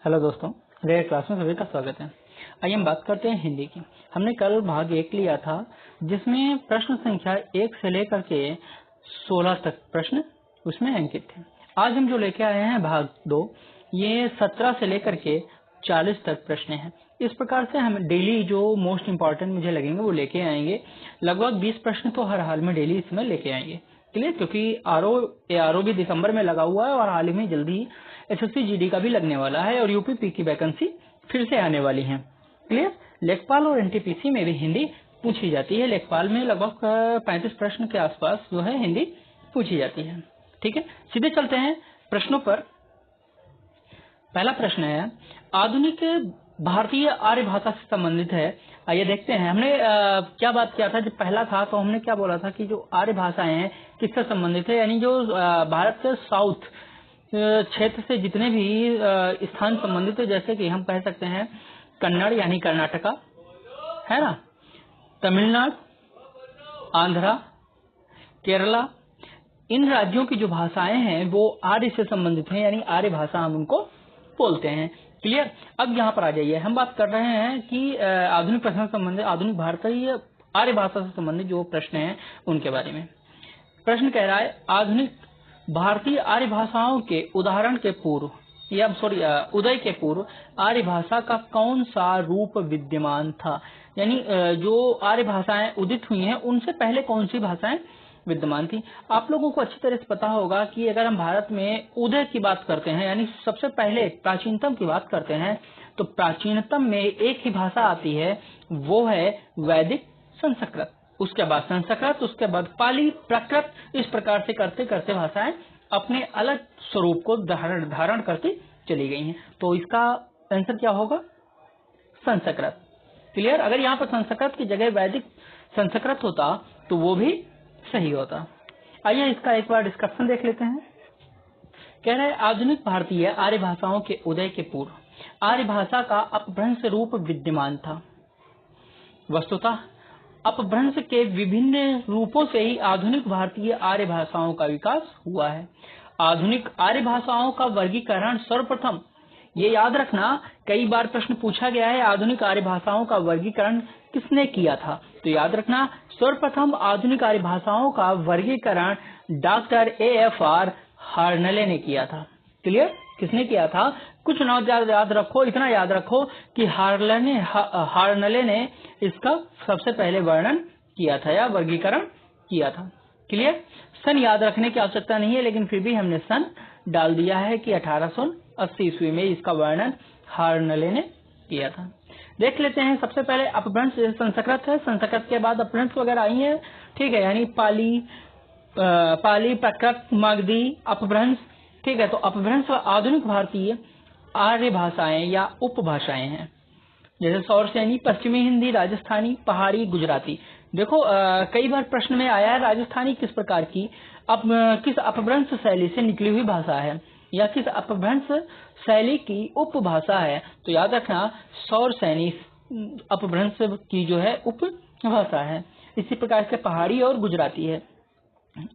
Hello दोस्तों, मेरे class में सभी का स्वागत है। आइए हम बात करते हैं हिंदी की। हमने कल भाग 1 लिया था जिसमें प्रश्न संख्या 1 से लेकर के 16 तक प्रश्न उसमें अंकित थे। आज हम जो लेके आए हैं भाग 2, ये 17 से लेकर के 40 तक प्रश्न हैं। इस प्रकार से हम डेली जो मोस्ट इम्पोर्टेंट मुझे लगेंगे वो लेके आएंगे। लगभग 20 प्रश्न तो हर हाल में डेली इसमें लेके आएंगे। क्लियर? क्योंकि आरओ भी दिसंबर में लगा हुआ है और हाल ही में जल्दी एसएससी जीडी का भी लगने वाला है और यूपीपी की वैकेंसी फिर से आने वाली है। क्लियर? लेखपाल और एनटीपीसी में भी हिंदी पूछी जाती है। लेखपाल में लगभग 35 प्रश्न के आसपास जो है हिंदी पूछी जाती है। ठीक है, सीधे चलते हैं प्रश्नों पर। पहला प्रश्न है, आधुनिक भारतीय आर्य भाषा से संबंधित है। आइए देखते हैं। हमने क्या बात किया था, जब पहला था तो हमने क्या बोला था कि जो आर्य भाषाएं हैं किससे संबंधित है, यानी जो भारत के साउथ क्षेत्र से जितने भी स्थान संबंधित है, जैसे कि हम कह सकते हैं कन्नड़ यानी कर्नाटका है ना, तमिलनाडु, आंध्रा, केरला, इन राज्यों की जो भाषाएं हैं वो आर्य से संबंधित हैं, यानी आर्य भाषा हम उनको बोलते हैं। क्लियर? अब यहाँ पर आ जाइए, हम बात कर रहे हैं कि आधुनिक प्रश्न संबंधित आधुनिक भारतीय आर्य भाषा से संबंधित जो प्रश्न हैं उनके बारे में। प्रश्न कह रहा है, आधुनिक भारतीय आर्य भाषाओं के उदाहरण के पूर्व उदय के पूर्व आर्य भाषा का कौन सा रूप विद्यमान था, यानी जो आर्य भाषाएं उदित हुई हैं उनसे पहले कौन सी भाषाएं विद्यमान थी। आप लोगों को अच्छी तरह से पता होगा कि अगर हम भारत में उदय की बात करते हैं, यानी सबसे पहले प्राचीनतम की बात करते हैं, तो प्राचीनतम में एक ही भाषा आती है, वो है वैदिक संस्कृत। उसके बाद संस्कृत, उसके बाद पाली, प्राकृत, इस प्रकार से करते करते भाषाएं अपने अलग स्वरूप को धारण करती चली गई हैं। तो इसका आंसर क्या होगा? संस्कृत। क्लियर? अगर यहाँ पर संस्कृत की जगह वैदिक संस्कृत होता तो वो भी सही होता। आइए इसका एक बार डिस्कशन देख लेते हैं। कह रहे हैं, आधुनिक भारतीय आर्य भाषाओं के उदय के पूर्व आर्य भाषा का अपभ्रंश रूप विद्यमान था। वस्तुतः अपभ्रंश के विभिन्न रूपों से ही आधुनिक भारतीय आर्य भाषाओं का विकास हुआ है। आधुनिक आर्य भाषाओं का वर्गीकरण सर्वप्रथम, ये याद रखना, कई बार प्रश्न पूछा गया है आधुनिक आर्य भाषाओं का वर्गीकरण किसने किया था, तो याद रखना सर्वप्रथम आधुनिक आर्य भाषाओं का वर्गीकरण डॉक्टर AFR हार्नले ने किया था। क्लियर? किसने किया था? कुछ ना याद रखो, इतना याद रखो कि हार्नले ने इसका सबसे पहले वर्णन किया था या वर्गीकरण किया था। क्लियर? सन याद रखने की आवश्यकता नहीं है, लेकिन फिर भी हमने सन डाल दिया है कि 1880 ईस्वी में इसका वर्णन हार्नले ने किया था। देख लेते हैं। सबसे पहले अपभ्रंश संस्कृत है, संस्कृत के बाद अपभ्रंश वगैरह आई है। ठीक है, यानी पाली, प्राकृत, मगधी, अपभ्रंश। ठीक है, तो अपभ्रंश आधुनिक भारतीय आर्य भाषाएं या उपभाषाएं हैं, जैसे सौरसेनी, पश्चिमी हिंदी, राजस्थानी, पहाड़ी, गुजराती। देखो कई बार प्रश्न में आया है राजस्थानी किस प्रकार की किस अपभ्रंश शैली से निकली हुई भाषा है या किस अपभ्रंश शैली की उपभाषा है, तो याद रखना सौरसेनी अपभ्रंश की जो है उपभाषा है। इसी प्रकार से पहाड़ी और गुजराती है।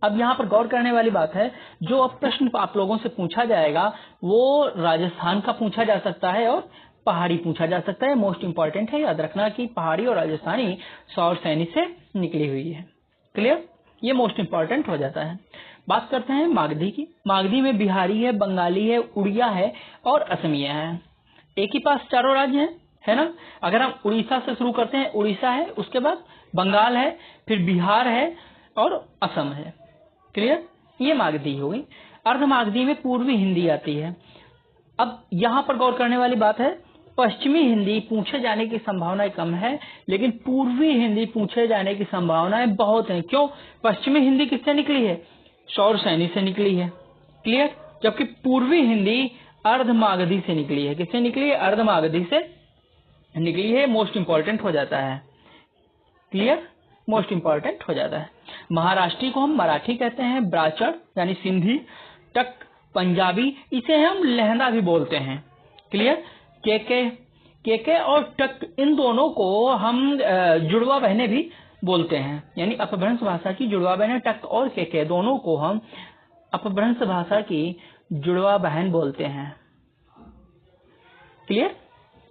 अब यहाँ पर गौर करने वाली बात है, जो अब प्रश्न आप लोगों से पूछा जाएगा वो राजस्थान का पूछा जा सकता है और पहाड़ी पूछा जा सकता है। मोस्ट इंपॉर्टेंट है, याद रखना कि पहाड़ी और राजस्थानी सौरसेनी से निकली हुई है। क्लियर? ये मोस्ट इंपॉर्टेंट हो जाता है। बात करते हैं मागधी की। मागधी में बिहारी है, बंगाली है, उड़िया है और असमिया है। एक ही पास चारों राज्य है ना। अगर हम उड़ीसा से शुरू करते हैं, उड़ीसा है, उसके बाद बंगाल है, फिर बिहार है और असम है। क्लियर? ये मागधी हो गई। अर्ध मागधी में पूर्वी हिंदी आती है। अब यहाँ पर गौर करने वाली बात है, पश्चिमी हिंदी पूछे जाने की संभावनाएं कम है, लेकिन पूर्वी हिंदी पूछे जाने की संभावनाएं बहुत हैं। क्यों? पश्चिमी हिंदी किससे निकली है? सौरसेनी से निकली है। क्लियर? जबकि पूर्वी हिंदी अर्ध मागधी से निकली है। किससे निकली है? अर्ध मागधी से निकली है। मोस्ट इंपॉर्टेंट हो जाता है। क्लियर? मोस्ट इंपॉर्टेंट हो जाता है। महाराष्ट्री को हम मराठी कहते हैं, ब्राचड़ यानी सिंधी, टक पंजाबी, इसे हम लहंदा भी बोलते हैं। क्लियर? केके और टक, इन दोनों को हम जुड़वा बहनें भी बोलते हैं, यानी अपभ्रंश भाषा की जुड़वा बहनें टक और केके दोनों को हम अपभ्रंश भाषा की जुड़वा बहन बोलते हैं। क्लियर।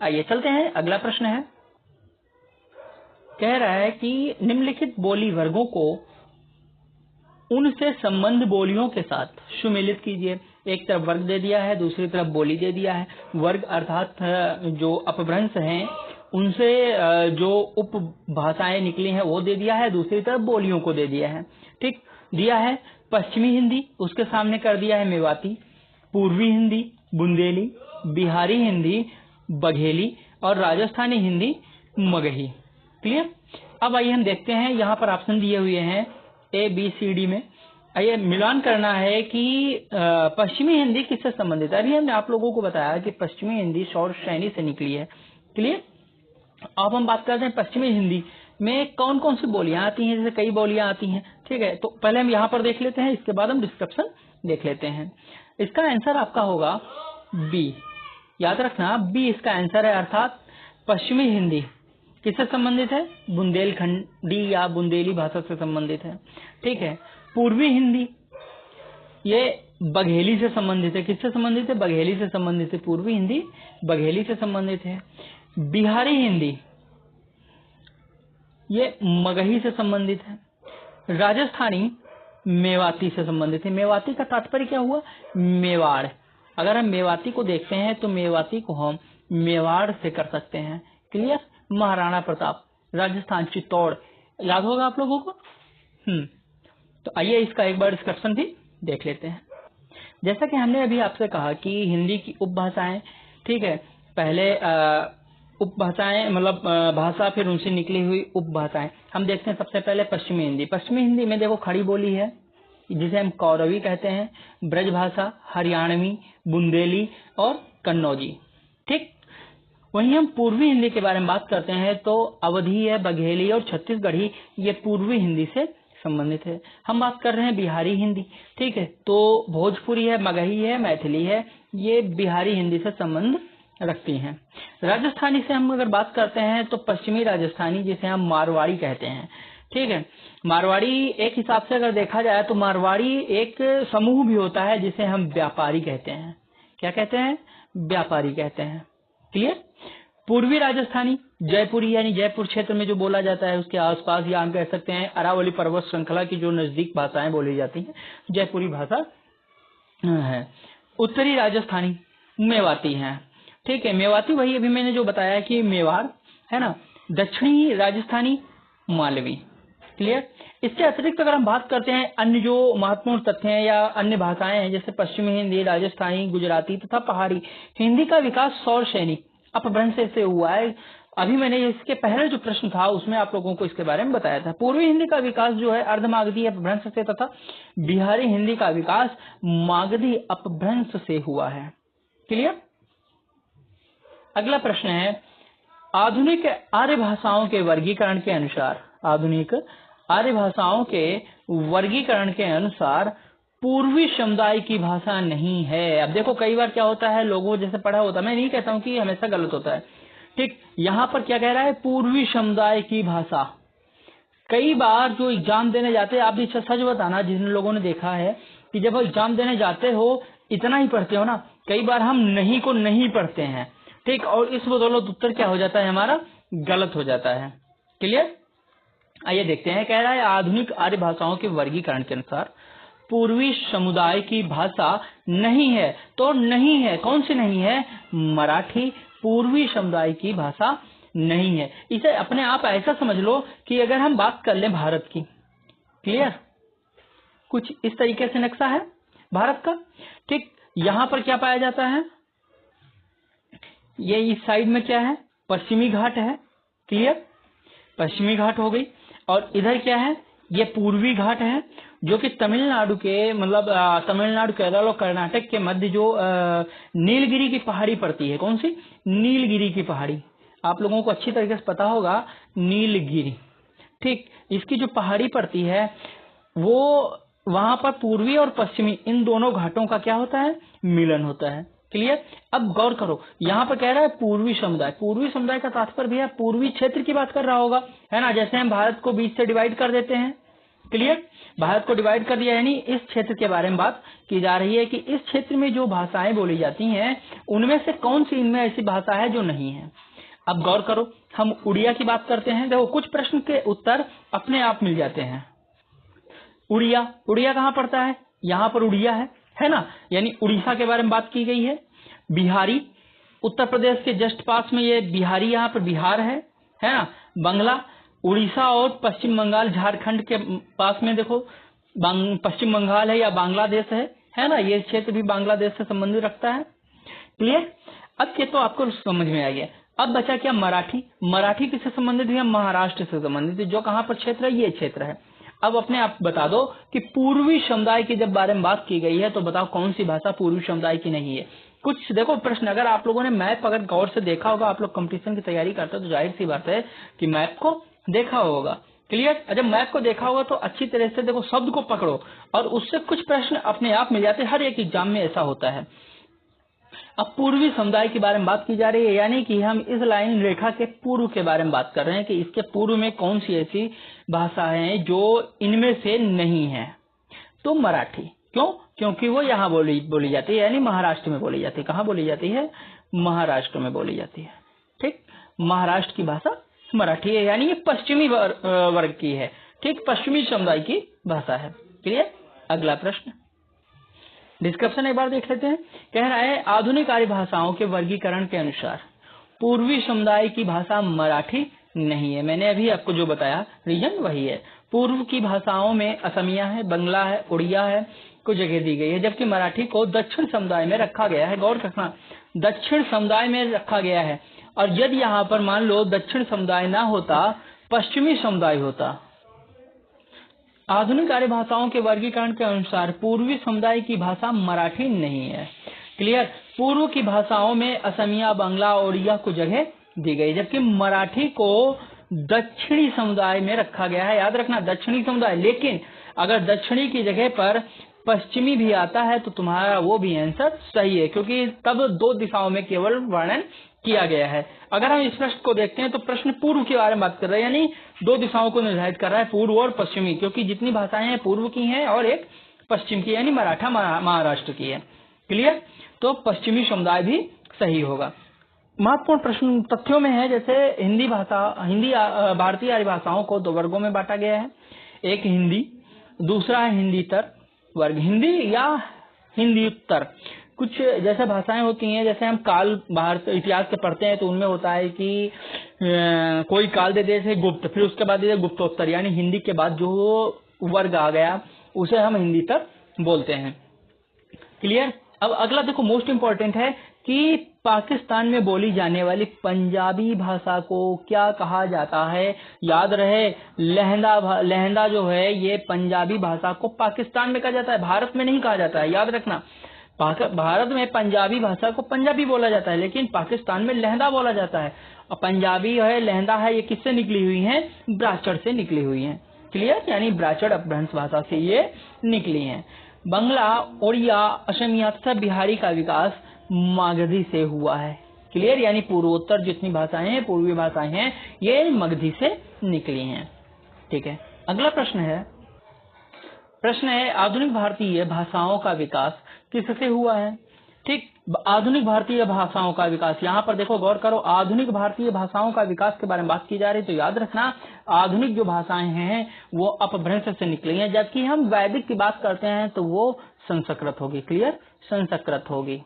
आइए चलते हैं, अगला प्रश्न है, कह रहा है कि निम्नलिखित बोली वर्गों को उनसे संबंध बोलियों के साथ सुमेलित कीजिए। एक तरफ वर्ग दे दिया है, दूसरी तरफ बोली दे दिया है। वर्ग अर्थात जो अपभ्रंश हैं उनसे जो उपभाषाएं निकली हैं वो दे दिया है, दूसरी तरफ बोलियों को दे दिया है। ठीक, दिया है पश्चिमी हिंदी, उसके सामने कर दिया है मेवाती, पूर्वी हिंदी बुंदेली, बिहारी हिंदी बघेली और राजस्थानी हिंदी मगही। क्लियर। अब आइए हम देखते हैं, यहाँ पर ऑप्शन दिए हुए हैं ABCD में। आइए मिलान करना है कि पश्चिमी हिंदी किससे संबंधित है। अभी हमने आप लोगों को बताया कि पश्चिमी हिंदी सौर श्रेणी से निकली है। क्लियर। अब हम बात करते हैं पश्चिमी हिंदी में कौन कौन सी बोलियां आती हैं, जैसे कई बोलियां आती हैं। ठीक है, तो पहले हम यहाँ पर देख लेते हैं, इसके बाद हम डिस्क्रिप्शन देख लेते हैं। इसका आंसर आपका होगा बी, याद रखना बी इसका आंसर है, अर्थात पश्चिमी हिंदी किससे संबंधित है, बुंदेलखंडी या बुंदेली भाषा से संबंधित है। ठीक है, पूर्वी हिंदी ये बघेली से संबंधित है। किससे संबंधित है, बघेली से संबंधित है। पूर्वी हिंदी बघेली से संबंधित है। बिहारी हिंदी ये मगही से संबंधित है। राजस्थानी मेवाती से संबंधित है। मेवाती का तात्पर्य क्या हुआ, मेवाड़। अगर हम मेवाती को देखते हैं तो मेवाती को हम मेवाड़ से कर सकते हैं। क्लियर। महाराणा प्रताप, राजस्थान, चित्तौड़, याद होगा आप लोगों को। तो आइए इसका एक बार डिस्कशन भी देख लेते हैं। जैसा कि हमने अभी आपसे कहा कि हिंदी की उपभाषाएं, ठीक है, पहले उपभाषाएं मतलब भाषा, फिर उनसे निकली हुई उपभाषाएं। हम देखते हैं सबसे पहले पश्चिमी हिंदी। पश्चिमी हिंदी में देखो खड़ी बोली है जिसे हम कौरवी कहते हैं, ब्रजभाषा, हरियाणवी, बुंदेली और कन्नौजी। ठीक, वहीं हम पूर्वी हिंदी के बारे में बात करते हैं तो अवधी है, बघेली और छत्तीसगढ़ी, ये पूर्वी हिंदी से संबंधित है। हम बात कर रहे हैं बिहारी हिंदी। ठीक है, तो भोजपुरी है, मगही है, मैथिली है, ये बिहारी हिंदी से संबंध रखती हैं। राजस्थानी से हम अगर बात करते हैं तो पश्चिमी राजस्थानी, जिसे हम मारवाड़ी कहते हैं। ठीक है, मारवाड़ी एक हिसाब से अगर देखा जाए तो मारवाड़ी एक समूह भी होता है जिसे हम व्यापारी कहते हैं। क्या कहते हैं, व्यापारी कहते हैं। क्लियर। पूर्वी राजस्थानी जयपुरी यानी जयपुर क्षेत्र में जो बोला जाता है उसके आसपास, या हम कह सकते हैं अरावली पर्वत श्रृंखला की जो नजदीक भाषाएं बोली जाती हैं, जयपुरी भाषा है। उत्तरी राजस्थानी मेवाती है। ठीक है, मेवाती वही अभी मैंने जो बताया कि मेवाड़ है ना। दक्षिणी राजस्थानी मालवी। क्लियर। इसके अतिरिक्त अगर हम बात करते हैं अन्य जो महत्वपूर्ण तथ्य हैं या अन्य भाषाएं हैं, जैसे पश्चिमी हिंदी, राजस्थानी, गुजराती तथा पहाड़ी हिंदी का विकास सौर श्रेणी अपभ्रंश से हुआ है। अभी मैंने इसके पहले जो प्रश्न था उसमें आप लोगों को इसके बारे में बताया था। पूर्वी हिंदी का विकास जो है अर्धमागधी अपभ्रंश से तथा बिहारी हिंदी का विकास मागधी अपभ्रंश से हुआ है। क्लियर। अगला प्रश्न है, आधुनिक आर्य भाषाओं के वर्गीकरण के अनुसार, आधुनिक आर्य भाषाओं के वर्गीकरण के अनुसार पूर्वी समुदाय की भाषा नहीं है। अब देखो कई बार क्या होता है, लोगों जैसे पढ़ा होता है, मैं नहीं कहता हूं कि हमेशा गलत होता है। ठीक, यहाँ पर क्या कह रहा है, पूर्वी समुदाय की भाषा। कई बार जो एग्जाम देने जाते हैं, आप भी सच बताना जिन लोगों ने देखा है कि जब एग्जाम देने जाते हो इतना ही पढ़ते हो ना, कई बार हम नहीं को नहीं पढ़ते हैं। ठीक, और इस बदौलत उत्तर क्या हो जाता है, हमारा गलत हो जाता है। क्लियर। आइए देखते हैं, कह रहा है आधुनिक आर्य भाषाओं के वर्गीकरण के अनुसार पूर्वी समुदाय की भाषा नहीं है। तो नहीं है, कौन सी नहीं है, मराठी पूर्वी समुदाय की भाषा नहीं है। इसे अपने आप ऐसा समझ लो कि अगर हम बात कर लें भारत की। क्लियर। कुछ इस तरीके से नक्शा है भारत का। ठीक, यहाँ पर क्या पाया जाता है, ये इस साइड में क्या है, पश्चिमी घाट है। क्लियर, पश्चिमी घाट हो गई। और इधर क्या है, ये पूर्वी घाट है जो कि तमिलनाडु के मतलब तमिलनाडु, केरल और कर्नाटक के मध्य जो नीलगिरी की पहाड़ी पड़ती है। कौन सी, नीलगिरी की पहाड़ी। आप लोगों को अच्छी तरीके से पता होगा नीलगिरी। ठीक, इसकी जो पहाड़ी पड़ती है वो वहां पर पूर्वी और पश्चिमी इन दोनों घाटों का क्या होता है, मिलन होता है। क्लियर। अब गौर करो, यहाँ पर कह रहा है पूर्वी समुदाय। पूर्वी समुदाय का तात्पर्य भी है पूर्वी क्षेत्र की बात कर रहा होगा, है ना। जैसे हम भारत को बीच से डिवाइड कर देते हैं, क्लियर। भारत को डिवाइड कर दिया, यानी इस क्षेत्र के बारे में बात की जा रही है कि इस क्षेत्र में जो भाषाएं बोली जाती हैं उनमें से कौन सी इनमें ऐसी भाषा है जो नहीं है। अब गौर करो, हम उड़िया की बात करते हैं। देखो कुछ प्रश्न के उत्तर अपने आप मिल जाते हैं। उड़िया, उड़िया कहाँ पड़ता है? यहाँ पर उड़िया है ना, यानी उड़ीसा के बारे में बात की गई है। बिहारी, उत्तर प्रदेश के जस्ट पास में ये बिहारी, यहाँ पर बिहार है ना। बंगला, उड़ीसा और पश्चिम बंगाल झारखंड के पास में देखो पश्चिम बंगाल है या बांग्लादेश है ना, ये क्षेत्र भी बांग्लादेश से संबंधित रखता है। क्लियर। अब ये तो आपको समझ में आ गया। अब बचा क्या? मराठी। मराठी किससे संबंधित है? महाराष्ट्र से संबंधित है। जो कहाँ पर क्षेत्र है? ये क्षेत्र है। अब अपने आप बता दो कि पूर्वी समुदाय के जब बारे में बात की गई है तो बताओ कौन सी भाषा पूर्वी समुदाय की नहीं है। कुछ देखो प्रश्न, अगर आप लोगों ने मैप अगर गौर से देखा होगा, आप लोग कंपटीशन की तैयारी करते हो तो जाहिर सी बात है कि मैप को देखा होगा। क्लियर। जब मैप को देखा होगा तो अच्छी तरह से देखो, शब्द को पकड़ो और उससे कुछ प्रश्न अपने आप मिल जाते हैं। हर एक एग्जाम में ऐसा होता है। अब पूर्वी समुदाय के बारे में बात की जा रही है, यानी कि हम इस लाइन रेखा के पूर्व के बारे में बात कर रहे हैं कि इसके पूर्व में कौन सी ऐसी भाषा है जो इनमें से नहीं है। तो मराठी। क्यों? क्योंकि वो यहाँ बोली जाती है, यानी महाराष्ट्र में बोली जाती है। कहाँ बोली जाती है? महाराष्ट्र में बोली जाती है। ठीक, महाराष्ट्र की भाषा मराठी है, यानी ये पश्चिमी वर्ग की है। ठीक, पश्चिमी समुदाय की भाषा है। क्लियर। अगला प्रश्न डिस्क्रिप्शन एक बार देख लेते हैं। कह रहा है आधुनिक आर्य भाषाओं के वर्गीकरण के अनुसार पूर्वी समुदाय की भाषा मराठी नहीं है। मैंने अभी आपको जो बताया रीजन वही है। पूर्व की भाषाओं में असमिया है, बंगला है, उड़िया है को जगह दी गई है, जबकि मराठी को दक्षिण समुदाय में रखा गया है। गौर रखना, दक्षिण समुदाय में रखा गया है। और यदि यहाँ पर मान लो दक्षिण समुदाय ना होता, पश्चिमी समुदाय होता। आधुनिक आर्य भाषाओं के वर्गीकरण के अनुसार पूर्वी समुदाय की भाषा मराठी नहीं है। क्लियर। पूर्व की भाषाओं में असमिया, बंगला, उड़िया को जगह दी गई, जबकि मराठी को दक्षिणी समुदाय में रखा गया है। याद रखना, दक्षिणी समुदाय। लेकिन अगर दक्षिणी की जगह पर पश्चिमी भी आता है तो तुम्हारा वो भी आंसर सही है, क्योंकि तब दो दिशाओं में केवल वर्णन किया गया है। अगर हम इस प्रश्न को देखते हैं तो प्रश्न पूर्व के बारे में बात कर रहे हैं, यानी दो दिशाओं को निर्धारित कर रहा है, पूर्व और पश्चिमी, क्योंकि जितनी भाषाएं हैं पूर्व की हैं और एक पश्चिम की, यानी मराठा महाराष्ट्र की है। क्लियर। तो पश्चिमी समुदाय भी सही होगा। महत्वपूर्ण प्रश्न तथ्यों में है, जैसे हिंदी भारतीय आर्य भाषाओं को दो वर्गों में बांटा गया है। एक हिंदी, दूसरा है हिंदीतर वर्ग। हिंदी या हिंदी उत्तर, कुछ जैसे भाषाएं होती हैं, जैसे हम काल भारत इतिहास के पढ़ते हैं तो उनमें होता है कि कोई काल दे दे गुप्त, फिर उसके बाद दे गुप्तोत्तर, यानी हिंदी के बाद जो वर्ग आ गया उसे हम हिंदीतर बोलते हैं। क्लियर। अब अगला देखो, मोस्ट इम्पोर्टेंट है कि पाकिस्तान में बोली जाने वाली पंजाबी भाषा को क्या कहा जाता है। याद रहे, लहंदा जो है ये पंजाबी भाषा को पाकिस्तान में कहा जाता है, भारत में नहीं कहा जाता है। याद रखना, भारत में पंजाबी भाषा को पंजाबी बोला जाता है, लेकिन पाकिस्तान में लहंदा बोला जाता है। और पंजाबी है, लहंदा है, ये किससे निकली हुई है? ब्राचड़ से निकली हुई है। क्लियर। यानी ब्राचड़ अपभ्रंश भाषा से ये निकली है। बंगला, उड़िया, असमिया तथा बिहारी का विकास मगधी से हुआ है। क्लियर। यानी पूर्वोत्तर जितनी भाषाएं हैं, पूर्वी भाषाएं हैं, ये मगधी से निकली हैं। ठीक है। अगला प्रश्न है आधुनिक भारतीय भाषाओं का विकास किससे हुआ है। ठीक, आधुनिक भारतीय भाषाओं का विकास, यहाँ पर देखो गौर करो, आधुनिक भारतीय भाषाओं का विकास के बारे में बात की जा रही है। तो याद रखना, आधुनिक जो भाषाएं हैं वो अपभ्रंश से निकली हैं, जबकि हम वैदिक की बात करते हैं तो वो संस्कृत होगी। क्लियर। संस्कृत होगी,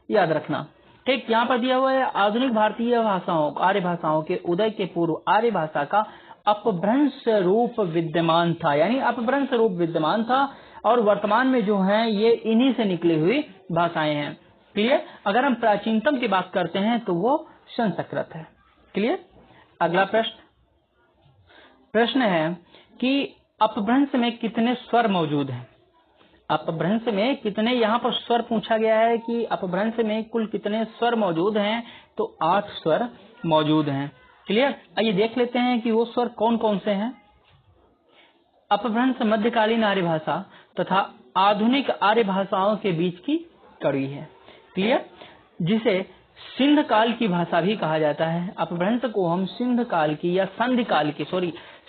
याद रखना। ठीक, यहाँ पर दिया हुआ है आधुनिक भारतीय भाषाओं, आर्य भाषाओं के उदय के पूर्व आर्य भाषा का अपभ्रंश रूप विद्यमान था, यानी अपभ्रंश रूप विद्यमान था, और वर्तमान में जो है ये इन्हीं से निकली हुई भाषाएं हैं। क्लियर। अगर हम प्राचीनतम की बात करते हैं तो वो संस्कृत है। क्लियर। अगला प्रश्न है कि अपभ्रंश में कितने स्वर मौजूद हैं। अपभ्रंश में कितने, यहाँ पर स्वर पूछा गया है कि अपभ्रंश में कुल कितने स्वर मौजूद हैं, तो 8 स्वर मौजूद हैं। क्लियर। आइए देख लेते हैं कि वो स्वर कौन कौन से हैं। अपभ्रंश मध्यकालीन आर्य भाषा तथा आधुनिक आर्य भाषाओं के बीच की कड़ी है। क्लियर। जिसे सिंध काल की भाषा भी कहा जाता है। अपभ्रंश को हम सिंध काल की या संधि काल की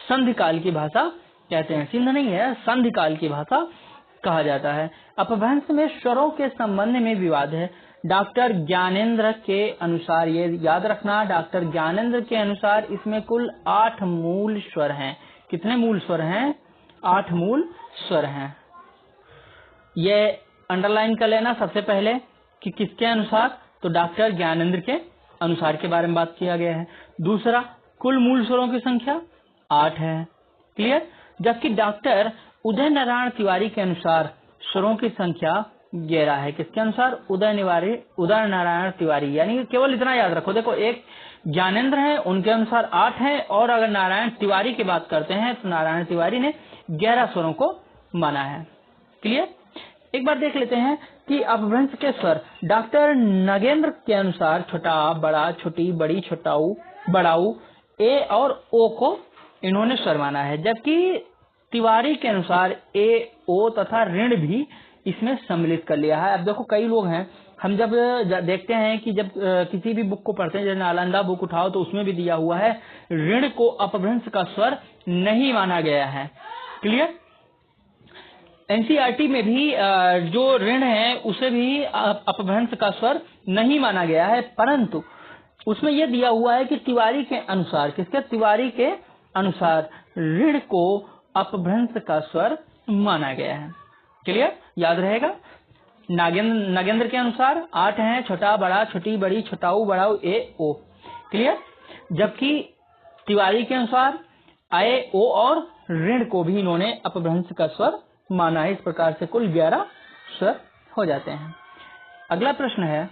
संधि काल की भाषा कहते हैं। सिंध नहीं है, संधि काल की भाषा कहा जाता है। अपभ्रंश में स्वरों के संबंध में विवाद है। डॉक्टर ज्ञानेंद्र के अनुसार, ये याद रखना, डॉक्टर ज्ञानेंद्र के अनुसार इसमें कुल 8 मूल स्वर हैं। कितने मूल स्वर हैं? 8 मूल स्वर हैं। ये अंडरलाइन कर लेना सबसे पहले कि किसके अनुसार, तो डॉक्टर ज्ञानेंद्र के अनुसार के बारे में बात किया गया है। दूसरा, कुल मूल स्वरों की संख्या 8 है। क्लियर? जबकि डॉक्टर उदय नारायण तिवारी के अनुसार स्वरों की संख्या 11 है। किसके अनुसार? उदय नारायण तिवारी। यानी केवल इतना याद रखो, देखो एक ज्ञानेंद्र है, उनके अनुसार 8 है, और अगर नारायण तिवारी की बात करते हैं तो नारायण तिवारी ने 11 स्वरों को माना है। क्लियर? एक बार देख लेते हैं कि अपभ्रंश के स्वर डॉक्टर नगेंद्र के अनुसार छोटा, बड़ा, छोटी, बड़ी, छोटाऊ, बड़ाऊ, ए और ओ को इन्होंने स्वर माना है। जबकि तिवारी के अनुसार ए, ओ तथा ऋण भी इसमें सम्मिलित कर लिया है। अब देखो कई लोग हैं, हम जब देखते हैं कि जब किसी भी बुक को पढ़ते हैं, जैसे नालंदा बुक उठाओ तो उसमें भी दिया हुआ है ऋण को अपभ्रंश का स्वर नहीं माना गया है। क्लियर? एनसीईआरटी में भी जो ऋण है उसे भी अपभ्रंश का स्वर नहीं माना गया है, परंतु उसमें यह दिया हुआ है कि तिवारी के अनुसार, किसके? तिवारी के अनुसार ऋण को अपभ्रंश का स्वर माना गया है। क्लियर? याद रहेगा। नागेंद्र के अनुसार 8 हैं, छोटा, बड़ा, छोटी, बड़ी, छोटाऊ, बड़ाऊ, ए, ओ। क्लियर? जबकि तिवारी के अनुसार आए, ओ और ऋण को भी इन्होंने अपभ्रंश का स्वर माना है। इस प्रकार से कुल 11 स्वर हो जाते हैं। अगला प्रश्न है,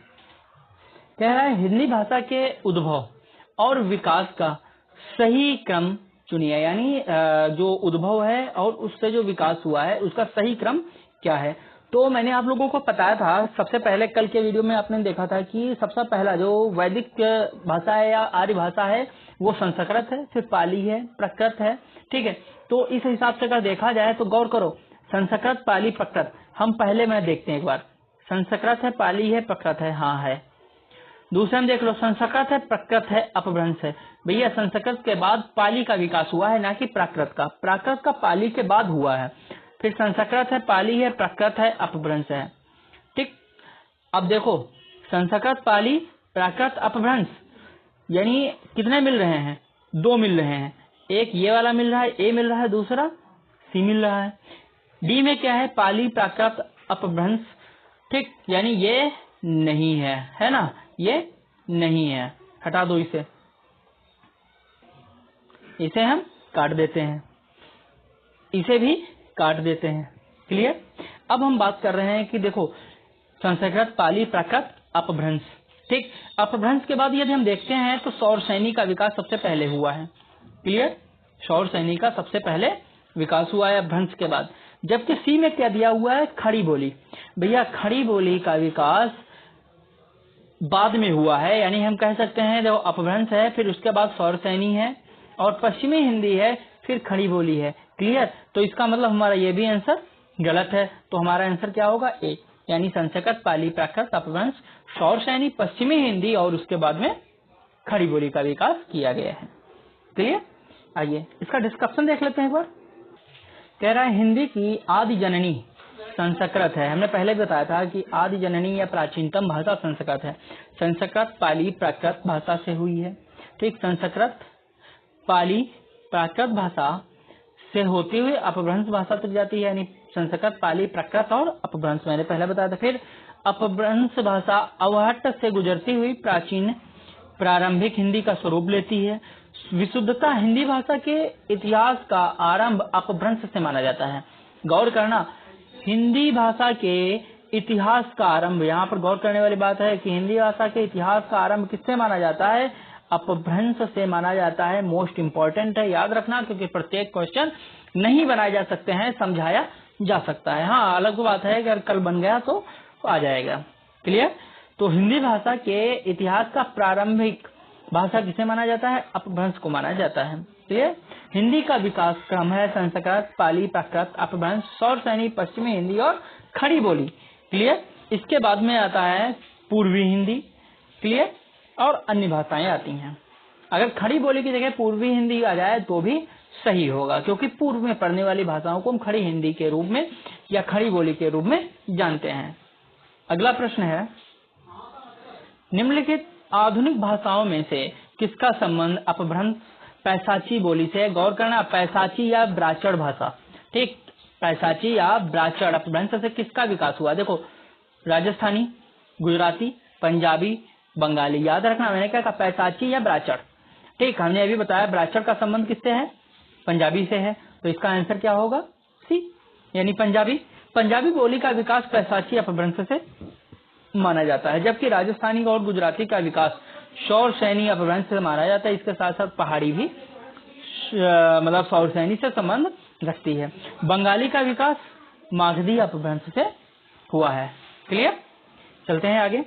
कह रहा है हिंदी भाषा के उद्भव और विकास का सही क्रम चुनिए। यानी जो उद्भव है और उससे जो विकास हुआ है उसका सही क्रम क्या है। तो मैंने आप लोगों को बताया था, सबसे पहले कल के वीडियो में आपने देखा था कि सबसे पहला जो वैदिक भाषा है या आर्य भाषा है वो संस्कृत है, फिर पाली है, प्राकृत है। ठीक है, तो इस हिसाब से अगर देखा जाए तो गौर करो, संस्कृत, पाली, प्राकृत। हम पहले में देखते हैं एक बार, संस्कृत है, पाली है, प्राकृत है। हाँ है। दूसरे में देख लो, संस्कृत है, प्राकृत है, अपभ्रंश है। भैया संस्कृत के बाद पाली का विकास हुआ है, ना कि प्राकृत का। प्राकृत का पाली के बाद हुआ है। फिर संस्कृत है, पाली है, प्राकृत है, अपभ्रंश है। ठीक। अब देखो, संस्कृत, पाली, प्राकृत, अपभ्रंश, यानी कितने मिल रहे हैं? 2 मिल रहे हैं। एक ये वाला मिल रहा है, ए मिल रहा है, दूसरा सी मिल रहा है। डी में क्या है? पाली, प्राकृत, अपभ्रंश। ठीक, यानी ये नहीं है ना? ये नहीं है, हटा दो इसे हम काट देते हैं, इसे भी काट देते हैं। क्लियर? अब हम बात कर रहे हैं कि देखो, संस्कृत, पाली, प्राकृत, अपभ्रंश। ठीक, अपभ्रंश के बाद यदि हम देखते हैं तो सौर सैनी का विकास सबसे पहले हुआ है। क्लियर? सौर सैनी का सबसे पहले विकास हुआ है अपभ्रंश के बाद। जबकि सी में क्या दिया हुआ है? खड़ी बोली। भैया खड़ी बोली का विकास बाद में हुआ है, यानी हम कह सकते हैं जो अपभ्रंश है, फिर उसके बाद सौर सैनी है और पश्चिमी हिंदी है, फिर खड़ी बोली है। क्लियर? तो इसका मतलब हमारा ये भी आंसर गलत है। तो हमारा आंसर क्या होगा? ए, यानी संस्कृत, पाली, प्राकृत, अपभ्रंश, सौर सैनी, पश्चिमी हिंदी और उसके बाद में खड़ी बोली का विकास किया गया है। क्लियर? आइए इसका डिस्क्रिप्शन देख लेते हैं एक बार। कह रहा है हिंदी की आदि जननी संस्कृत है। हमने पहले बताया था कि आदि जननी या प्राचीनतम भाषा संस्कृत है। संस्कृत, पाली, प्राकृत भाषा से हुई है। ठीक, संस्कृत, पाली, प्राकृत भाषा से होती हुई अपभ्रंश भाषा तक जाती है, यानी संस्कृत, पाली, प्राकृत और अपभ्रंश मैंने पहले बताया था। फिर अपभ्रंश भाषा अवहट्ट से गुजरती हुई प्राचीन प्रारंभिक हिंदी का स्वरूप लेती है। विशुद्धता हिंदी भाषा के इतिहास का आरंभ अपभ्रंश से माना जाता है। गौर करना, हिंदी भाषा के इतिहास का आरंभ, यहाँ पर गौर करने वाली बात है कि हिंदी भाषा के इतिहास का आरंभ किससे माना जाता है? अपभ्रंश से माना जाता है। मोस्ट इंपॉर्टेंट है, याद रखना, क्योंकि प्रत्येक क्वेश्चन नहीं बनाए जा सकते हैं, समझाया जा सकता है। हाँ, अलग बात है अगर कल बन गया तो आ जाएगा। क्लियर? तो हिंदी भाषा के इतिहास का प्रारंभिक भाषा किसे माना जाता है? अपभ्रंश को माना जाता है। क्लियर? हिंदी का विकास क्रम है संस्कृत, पाली, प्राकृत, अपभ्रंश, सौर सैनी, पश्चिमी हिंदी और खड़ी बोली। क्लियर? इसके बाद में आता है पूर्वी हिंदी, क्लियर, और अन्य भाषाएं आती हैं। अगर खड़ी बोली की जगह पूर्वी हिंदी आ जाए तो भी सही होगा, क्योंकि पूर्व में पढ़ने वाली भाषाओं को हम खड़ी हिंदी के रूप में या खड़ी बोली के रूप में जानते हैं। अगला प्रश्न है, निम्नलिखित आधुनिक भाषाओं में से किसका संबंध अपभ्रंश पैसाची बोली से? गौर करना, पैसाची या ब्राचड़ भाषा, ठीक, पैसाची या ब्राचड़ अपभ्रंश से किसका विकास हुआ? देखो, राजस्थानी, गुजराती, पंजाबी, बंगाली। याद रखना, मैंने क्या कहा, पैसाची या ब्राचड़। ठीक, हमने अभी बताया ब्राचड़ का संबंध किससे है? पंजाबी से है, तो इसका आंसर क्या होगा? सी, यानी पंजाबी। पंजाबी बोली का विकास पैसाची अपभ्रंश से माना जाता है, जबकि राजस्थानी और गुजराती का विकास शौर सैनी अपभ्रंश से माना जाता है। इसके साथ साथ पहाड़ी भी मतलब शौर सैनी से संबंध रखती है। बंगाली का विकास मागधी अपभ्रंश से हुआ है। क्लियर, चलते हैं आगे।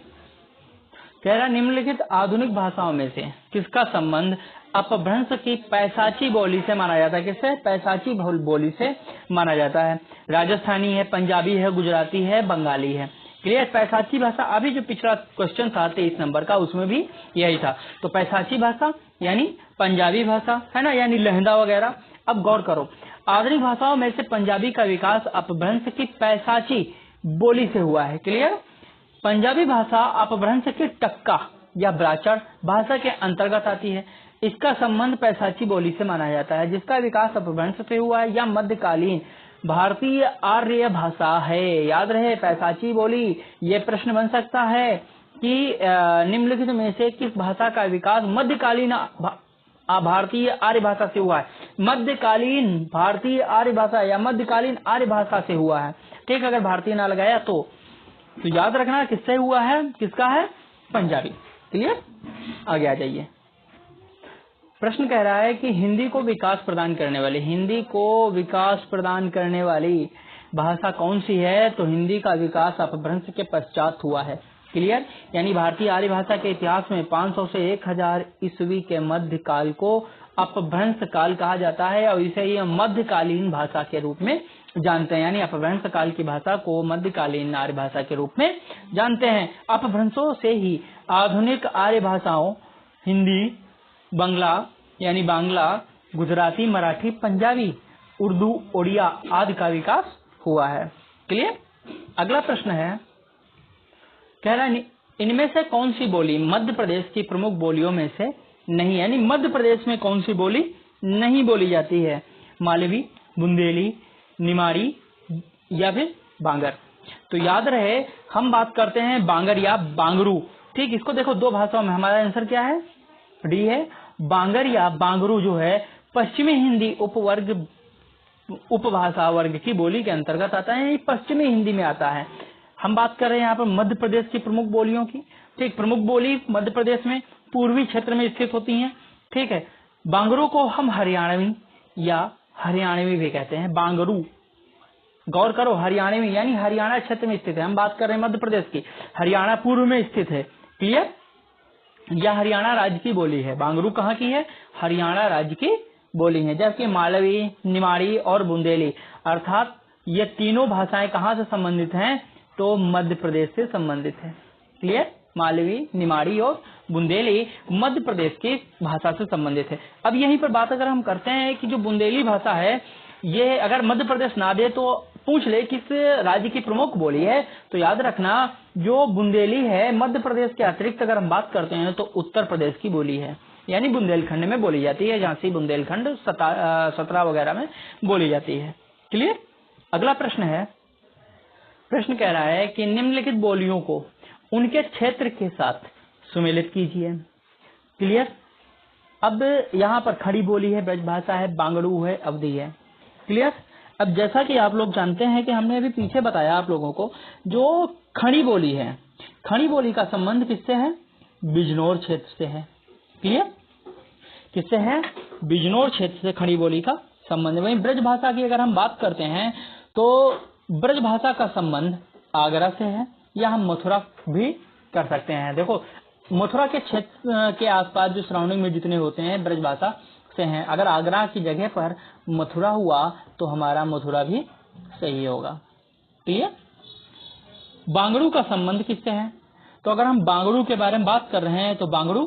कह रहा, निम्नलिखित आधुनिक भाषाओं में से किसका संबंध अपभ्रंश की पैसाची बोली से माना जाता है? किससे? पैसाची बोली से माना जाता है। राजस्थानी है, पंजाबी है, गुजराती है, बंगाली है। क्लियर, पैसाची भाषा, अभी जो पिछला क्वेश्चन था 23 नंबर का, उसमें भी यही था। तो पैसाची भाषा यानी पंजाबी भाषा है ना, यानी लहंदा वगैरह। अब गौर करो, आधुनिक भाषाओं में से पंजाबी का विकास अपभ्रंश की पैसाची बोली से हुआ है। क्लियर, पंजाबी भाषा अपभ्रंश की टक्का या ब्राचड़ भाषा के अंतर्गत आती है। इसका संबंध पैसाची बोली से माना जाता है, जिसका विकास अपभ्रंश से हुआ है या मध्यकालीन भारतीय आर्य भाषा है। याद रहे, पैसाची बोली। ये प्रश्न बन सकता है कि निम्नलिखित में से किस भाषा का विकास मध्यकालीन भारतीय आर्य भाषा से हुआ है? मध्यकालीन भारतीय आर्य भाषा या मध्यकालीन आर्य भाषा से हुआ है। ठीक, अगर भारतीय ना लगाया तो याद रखना किससे हुआ है, किसका है? पंजाबी। क्लियर, आगे आ जाइए। प्रश्न कह रहा है कि हिंदी को विकास प्रदान करने वाली भाषा कौन सी है? तो हिंदी का विकास अपभ्रंश के पश्चात हुआ है। क्लियर, यानी भारतीय आर्य भाषा के इतिहास में 500 से 1000 ईस्वी के मध्य काल को अपभ्रंश काल कहा जाता है, और इसे ये मध्यकालीन भाषा के रूप में जानते हैं। यानी अपभ्रंश काल की भाषा को मध्यकालीन आर्य भाषा के रूप में जानते हैं। अपभ्रंशों से ही आधुनिक आर्य भाषाओं हिंदी, बंगला यानी बांग्ला, गुजराती, मराठी, पंजाबी, उर्दू, ओडिया आदि का विकास हुआ है। क्लियर, अगला प्रश्न है, कह रहा है इनमें से कौन सी बोली मध्य प्रदेश की प्रमुख बोलियों में से नहीं? यानी मध्य प्रदेश में कौन सी बोली नहीं बोली जाती है? मालवी, बुंदेली, निमाड़ी या फिर बांगर। तो याद रहे, हम बात करते हैं बांगर या बांगरू। ठीक, इसको देखो, दो भाषाओं में हमारा आंसर क्या है? डी है। बांगर या बांगरू जो है पश्चिमी हिंदी उपभाषा वर्ग की बोली के अंतर्गत आता है, पश्चिमी हिंदी में आता है। हम बात कर रहे हैं यहाँ पर मध्य प्रदेश की प्रमुख बोलियों की। ठीक, प्रमुख बोली मध्य प्रदेश में पूर्वी क्षेत्र में स्थित होती हैं। ठीक है, बांगरू को हम हरियाणवी या हरियाणवी भी कहते हैं, बांगरू। गौर करो, हरियाणवी यानी हरियाणा क्षेत्र में स्थित है। हम बात कर रहे हैं मध्य प्रदेश की, हरियाणा पूर्व में स्थित है। क्लियर, यह हरियाणा राज्य की बोली है। बांगरू कहाँ की है? हरियाणा राज्य की बोली है। जबकि मालवी, निमाड़ी और बुंदेली अर्थात ये तीनों भाषाएं कहाँ से संबंधित हैं? तो मध्य प्रदेश से संबंधित है। क्लियर, मालवी, निमाड़ी और बुंदेली मध्य प्रदेश की भाषा से संबंधित है। अब यहीं पर बात अगर हम करते हैं कि जो बुंदेली भाषा है, ये अगर मध्य प्रदेश ना दे तो पूछ ले किस राज्य की प्रमुख बोली है, तो याद रखना जो बुंदेली है मध्य प्रदेश के अतिरिक्त अगर हम बात करते हैं तो उत्तर प्रदेश की बोली है, यानी बुंदेलखंड में बोली जाती है। झांसी, बुंदेलखंड, सतरा वगैरह में बोली जाती है। क्लियर, अगला प्रश्न है, प्रश्न कह रहा है कि निम्नलिखित बोलियों को उनके क्षेत्र के साथ सुमेलित कीजिए। क्लियर, अब यहाँ पर खड़ी बोली है, ब्रजभाषा है, बांगड़ू है, अवधी है। क्लियर, अब जैसा कि आप लोग जानते हैं कि हमने अभी पीछे बताया आप लोगों को, जो खड़ी बोली है, खड़ी बोली का संबंध किससे है? बिजनौर क्षेत्र से है। क्लियर, किससे है? बिजनौर क्षेत्र से खड़ी बोली का संबंध। वहीं ब्रजभाषा की अगर हम बात करते हैं तो ब्रजभाषा का संबंध आगरा से है, या हम मथुरा भी कर सकते हैं। देखो, मथुरा के क्षेत्र के आसपास जो सराउंडिंग में जितने होते हैं ब्रजभाषा से हैं। अगर आगरा की जगह पर मथुरा हुआ तो हमारा मथुरा भी सही होगा। क्लियर, बांगड़ू का संबंध किससे है? तो अगर हम बांगड़ू के बारे में बात कर रहे हैं तो बांगड़ू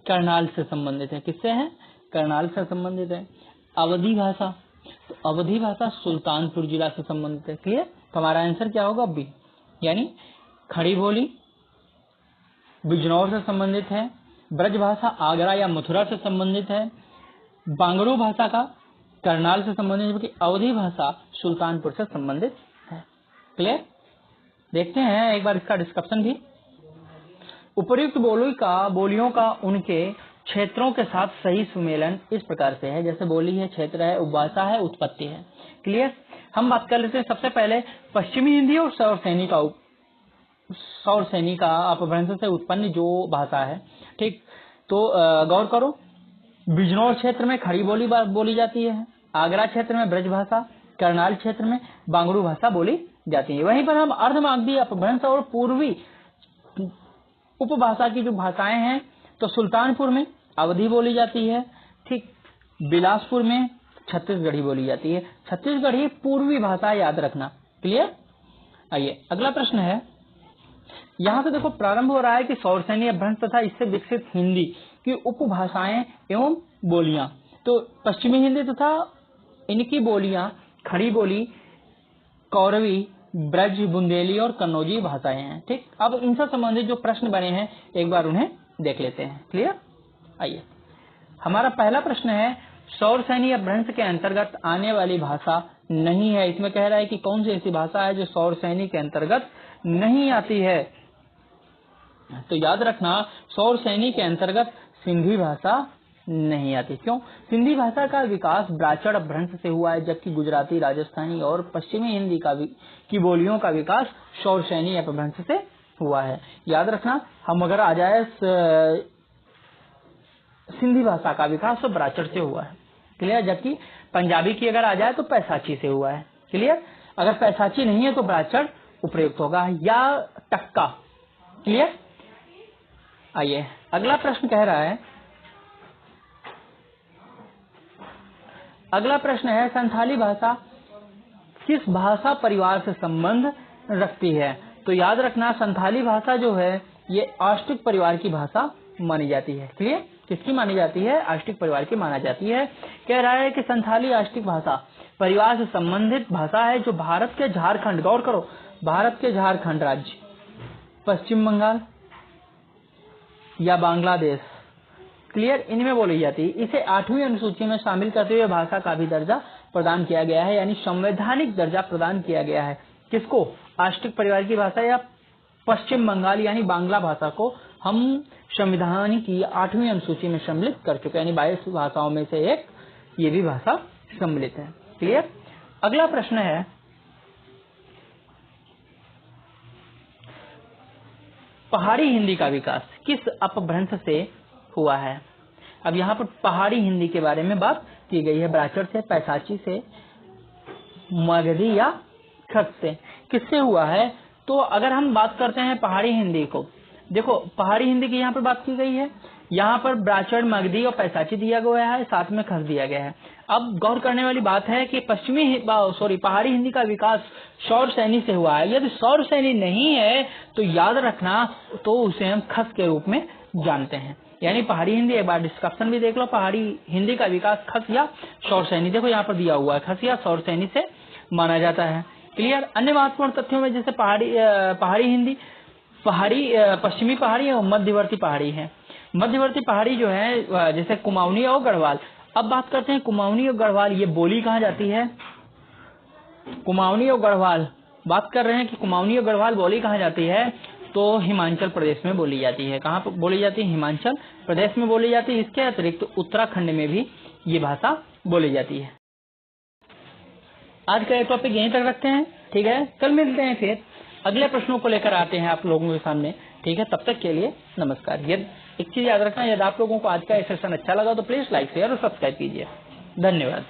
करनाल से संबंधित है। किससे है? करनाल से संबंधित है। अवधी भाषा, तो अवधी भाषा सुल्तानपुर जिला से संबंधित है। क्लियर? तो हमारा आंसर क्या होगा? बी, यानी खड़ी बोली बिजनौर से संबंधित है। ब्रज भाषा आगरा या मथुरा से संबंधित है। बांगड़ू भाषा का करनाल से संबंधित, जबकि अवधी भाषा सुल्तानपुर से संबंधित है। क्लियर? देखते हैं एक बार इसका डिस्कशन भी। उपर्युक्त बोलियों का उनके क्षेत्रों के साथ सही सुमेलन इस प्रकार से है, जैसे बोली है, क्षेत्र है, उपभाषा है, उत्पत्ति है। क्लियर? हम बात कर लेते हैं सबसे पहले पश्चिमी हिंदी और सौर सैनी का अपभ्रंश से उत्पन्न जो भाषा है। ठीक, तो गौर करो, बिजनौर क्षेत्र में खड़ी बोली बोली जाती है, आगरा क्षेत्र में ब्रज भाषा, करनाल क्षेत्र में बांगड़ू भाषा बोली जाती है। वहीं पर हम अर्धमागधी अपभ्रंश और पूर्वी उपभाषा की जो भाषाएं हैं, तो सुल्तानपुर में अवधी बोली जाती है। ठीक, बिलासपुर में छत्तीसगढ़ी बोली जाती है। छत्तीसगढ़ी पूर्वी भाषा, याद रखना। क्लियर? आइए अगला प्रश्न है। यहाँ से देखो प्रारंभ हो रहा है कि सौरसैनी अपभ्रंश तथा इससे विकसित हिंदी की उपभाषाएं एवं बोलियां। तो पश्चिमी हिंदी तथा इनकी बोलियां खड़ी बोली, कौरवी, ब्रज, बुंदेली और कन्नौजी भाषाएं हैं। ठीक, अब इनसे संबंधित जो प्रश्न बने हैं एक बार उन्हें देख लेते हैं। क्लियर? आइए, हमारा पहला प्रश्न है, सौरसैनी अपभ्रंश के अंतर्गत आने वाली भाषा नहीं है। इसमें कह रहा है कि कौन सी ऐसी भाषा है जो सौरसैनी के अंतर्गत नहीं आती है। तो याद रखना, सौरसैनी के अंतर्गत सिंधी भाषा नहीं आती। क्यों? सिंधी भाषा का विकास ब्राह्मण अपभ्रंश से हुआ है, जबकि गुजराती, राजस्थानी और पश्चिमी हिंदी की बोलियों का विकास सौरसैनी अपभ्रंश से हुआ है। याद रखना, हम अगर आ जाए सिंधी भाषा का विकास तो ब्राह्मण से हुआ है। क्लियर? जबकि पंजाबी की अगर आ जाए तो पैसाची से हुआ है। क्लियर? अगर पैसाची नहीं है तो ब्राह्मण उपयुक्त होगा, या टक्का। क्लियर? आइए अगला प्रश्न कह रहा है, अगला प्रश्न है, संथाली भाषा किस भाषा परिवार से संबंध रखती है? तो याद रखना, संथाली भाषा जो है ये आष्टिक परिवार की भाषा मानी जाती है। क्लियर? किसकी मानी जाती है? आष्टिक परिवार की माना जाती है। कह रहा है कि संथाली आष्टिक भाषा परिवार से संबंधित भाषा है जो भारत के झारखंड, गौर करो, भारत के झारखंड राज्य, पश्चिम बंगाल या बांग्लादेश, क्लियर, इनमें बोली जाती है। इसे 8वीं अनुसूची में शामिल करते हुए भाषा का भी दर्जा प्रदान किया गया है, यानी संवैधानिक दर्जा प्रदान किया गया है। किसको? आष्टिक परिवार की भाषा या पश्चिम बंगाल यानी बांग्ला भाषा को हम संविधान की 8वीं अनुसूची में सम्मिलित कर चुके हैं, यानी 22 भाषाओं में से एक ये भी भाषा सम्मिलित है। क्लियर? अगला प्रश्न है, पहाड़ी हिंदी का विकास किस अपभ्रंश से हुआ है? अब यहाँ पर पहाड़ी हिंदी के बारे में बात की गई है। ब्राह्मण से, पैसाची से, मगधी या खत से, किससे हुआ है? तो अगर हम बात करते हैं पहाड़ी हिंदी को, देखो पहाड़ी हिंदी की यहाँ पर बात की गई है। यहाँ पर ब्राह्मण, मगधी और पैसाची दिया गया है, साथ में खस दिया गया है। अब गौर करने वाली बात है कि पहाड़ी हिंदी का विकास सौरसैनी से हुआ है। यदि सौरसैनी नहीं है तो याद रखना, तो उसे हम खस के रूप में जानते हैं। यानी पहाड़ी हिंदी, एक बार डिस्क्रिप्शन भी देख लो, पहाड़ी हिंदी का विकास खस या सौरसैनी, देखो यहाँ पर दिया हुआ है, खस या सौरसैनी से माना जाता है। क्लियर? अन्य महत्वपूर्ण तथ्यों में जैसे पहाड़ी हिंदी पश्चिमी पहाड़ी और मध्यवर्ती पहाड़ी है। मध्यवर्ती पहाड़ी जो है जैसे कुमाऊनी और गढ़वाल। अब बात करते हैं कुमाऊनी और गढ़वाल, ये बोली कहाँ जाती है? कुमाऊनी और गढ़वाल बात कर रहे हैं कि कुमाऊनी और गढ़वाल बोली कहाँ जाती है? तो हिमाचल प्रदेश में बोली जाती है। कहाँ पर बोली जाती है? हिमाचल प्रदेश में बोली जाती है। इसके अतिरिक्त उत्तराखंड में भी ये भाषा बोली जाती है। आज का ये टॉपिक यहीं तक रखते हैं, ठीक है? कल मिलते हैं, फिर अगले प्रश्नों को लेकर आते हैं आप लोगों के सामने, ठीक है? तब तक के लिए नमस्कार। एक चीज याद रखना, यदि आप लोगों को आज का सेशन अच्छा लगा तो प्लीज लाइक, शेयर और सब्सक्राइब कीजिए। धन्यवाद।